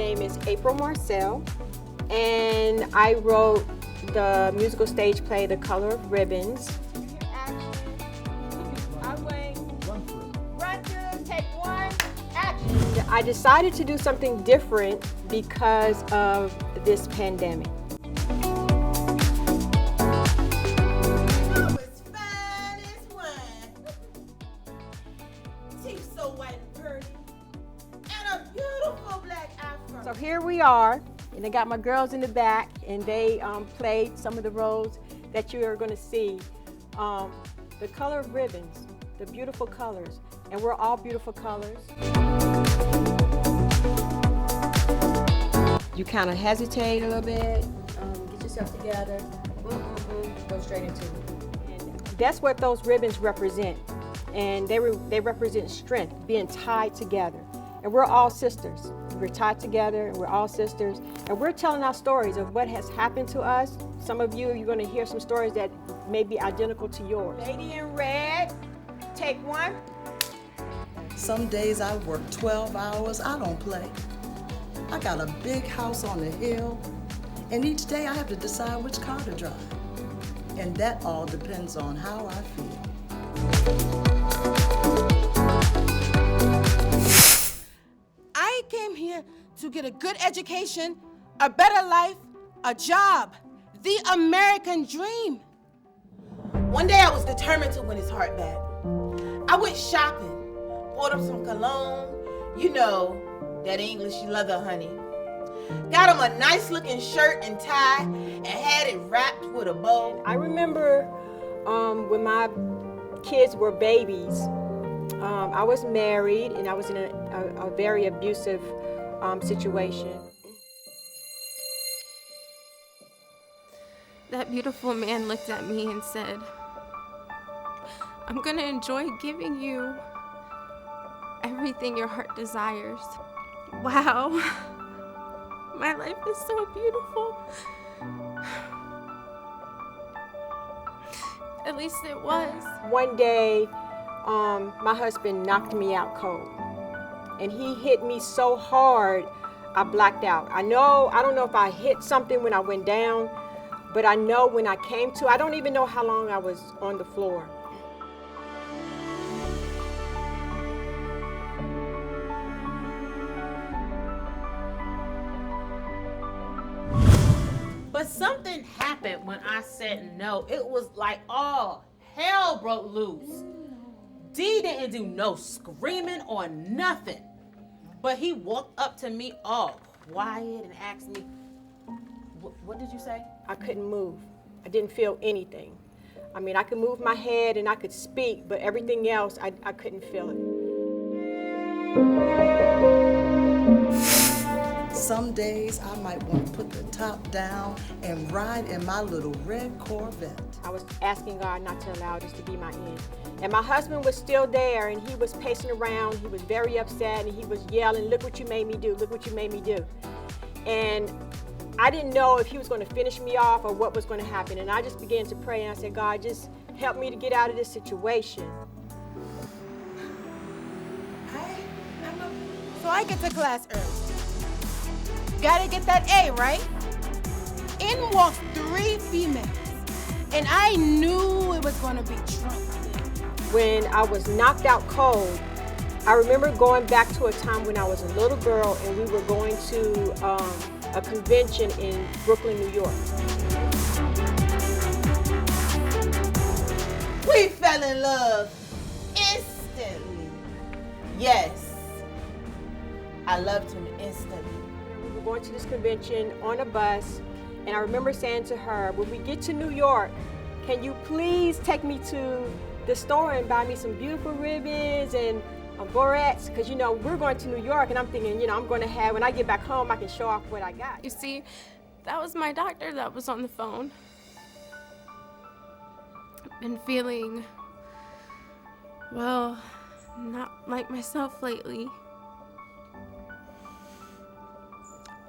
name is April Marcell, and I wrote the musical stage play, The Color of Ribbons. I decided to do something different because of this pandemic. So here we are, and I got my girls in the back, and they played some of the roles that you are going to see. The color of ribbons, the beautiful colors, and we're all beautiful colors. You kind of hesitate a little bit, get yourself together, go straight into it. And that's what those ribbons represent, and they represent strength, being tied together. And we're all sisters. We're tied together, and we're all sisters, and we're telling our stories of what has happened to us. Some of you're going to hear some stories that may be identical to yours. Lady in red, take one. Some days I work 12 hours, I don't play. I got a big house on the hill, and each day I have to decide which car to drive. And that all depends on how I feel. I came here to get a good education, a better life, a job, the American dream. One day I was determined to win his heart back. I went shopping, bought him some cologne, you know, that English leather honey. Got him a nice looking shirt and tie and had it wrapped with a bow. I remember when my kids were babies, I was married and I was in a very abusive situation. That beautiful man looked at me and said, "I'm gonna enjoy giving you everything your heart desires." Wow, my life is so beautiful. At least it was. One day, my husband knocked me out cold, and he hit me so hard, I blacked out. I don't know if I hit something when I went down, but I know when I came to, I don't even know how long I was on the floor. But something happened when I said no. It was like all hell broke loose. D didn't do no screaming or nothing. But he walked up to me all quiet and asked me, what did you say? I couldn't move. I didn't feel anything. I mean, I could move my head and I could speak, but everything else, I couldn't feel it. Some days I might want to put the top down and ride in my little red Corvette. I was asking God not to allow this to be my end. And my husband was still there, and he was pacing around. He was very upset, and he was yelling, "Look what you made me do, look what you made me do." And I didn't know if he was going to finish me off or what was going to happen. And I just began to pray, and I said, "God, just help me to get out of this situation." So I get to class early. Gotta get that A, right? In walked 3 females, and I knew it was gonna be trouble. When I was knocked out cold, I remember going back to a time when I was a little girl and we were going to a convention in Brooklyn, New York. We fell in love instantly. Yes, I loved him instantly. We were going to this convention on a bus, and I remember saying to her, "When we get to New York, can you please take me to the store and buy me some beautiful ribbons and barrettes? Because, you know, we're going to New York," and I'm thinking, you know, I'm going to have, when I get back home, I can show off what I got. You see, that was my doctor that was on the phone. I've been feeling, well, not like myself lately.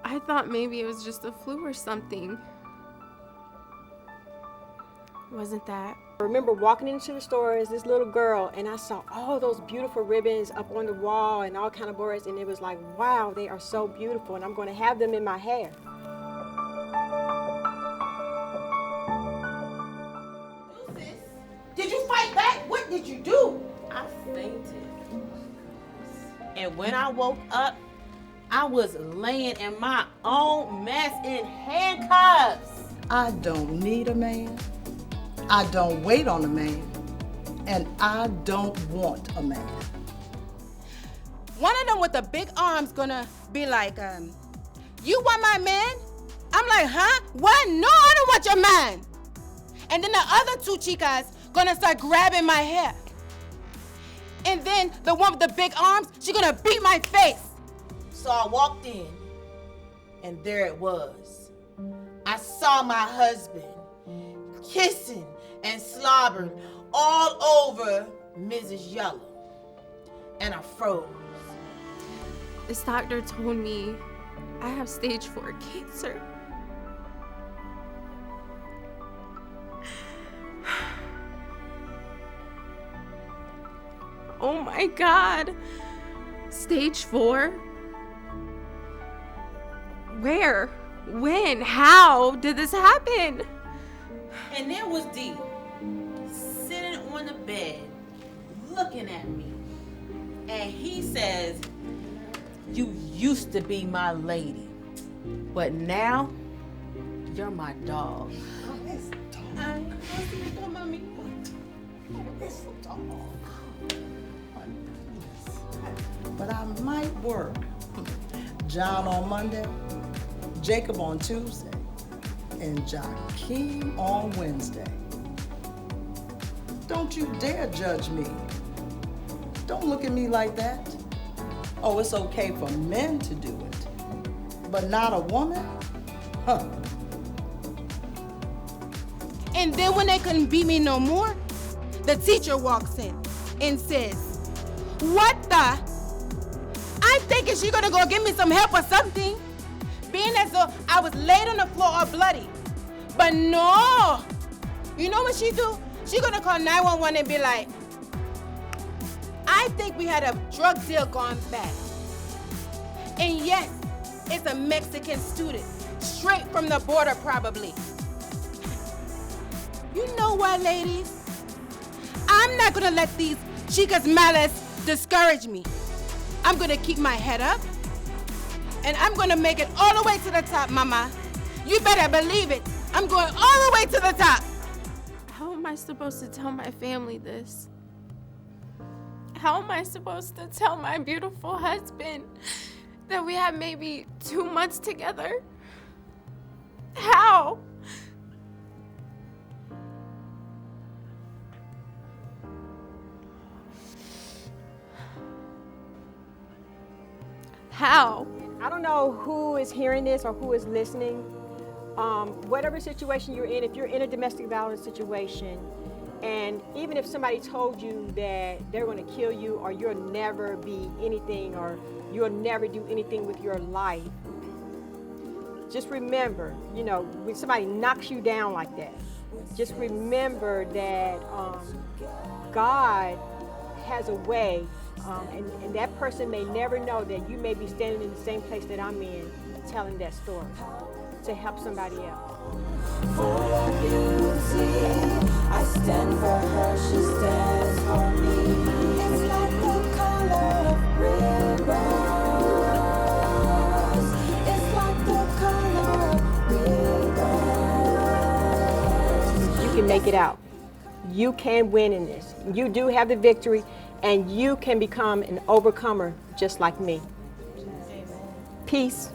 I thought maybe it was just the flu or something. wasn't that. I remember walking into the store as this little girl, and I saw all those beautiful ribbons up on the wall and all kind of boards, and it was like, wow, they are so beautiful, and I'm going to have them in my hair. Did you fight back? What did you do? I fainted. And when I woke up, I was laying in my own mess in handcuffs. I don't need a man. I don't wait on a man. And I don't want a man. One of them with the big arms gonna be like, you want my man? I'm like, huh? What? No, I don't want your man. And then the other two chicas gonna start grabbing my hair. And then the one with the big arms, she gonna beat my face. So I walked in, and there it was. I saw my husband kissing and slobbering all over Mrs. Yellow. And I froze. This doctor told me I have stage 4 cancer. Oh my God. Stage 4? Where? When? How did this happen? And there was Dee, sitting on the bed, looking at me. And he says, you used to be my lady, but now you're my dog. But I might work. John on Monday, Jacob on Tuesday, and Jakeem on Wednesday. Don't you dare judge me. Don't look at me like that. Oh, it's okay for men to do it, but not a woman? Huh. And then when they couldn't beat me no more, the teacher walks in and says, what the? I'm thinking she's gonna go give me some help or something, being as though I was laid on the floor all bloody. But no, you know what she do? She gonna call 911 and be like, I think we had a drug deal gone bad. And yes, it's a Mexican student, straight from the border probably. You know what, ladies? I'm not gonna let these chicas malas discourage me. I'm gonna keep my head up, and I'm gonna make it all the way to the top, mama. You better believe it. I'm going all the way to the top. How am I supposed to tell my family this? How am I supposed to tell my beautiful husband that we have maybe 2 months together? How? How? I don't know who is hearing this or who is listening. Whatever situation you're in, if you're in a domestic violence situation, and even if somebody told you that they're going to kill you or you'll never be anything or you'll never do anything with your life, just remember, you know, when somebody knocks you down like that, just remember that God has a way, and that person may never know that you may be standing in the same place that I'm in telling that story to help somebody else. For our beauty, I stand for her, she stands for me. It's like the color of rivers. It's like the color of rivers. You can make it out. You can win in this. You do have the victory, and you can become an overcomer just like me. Peace.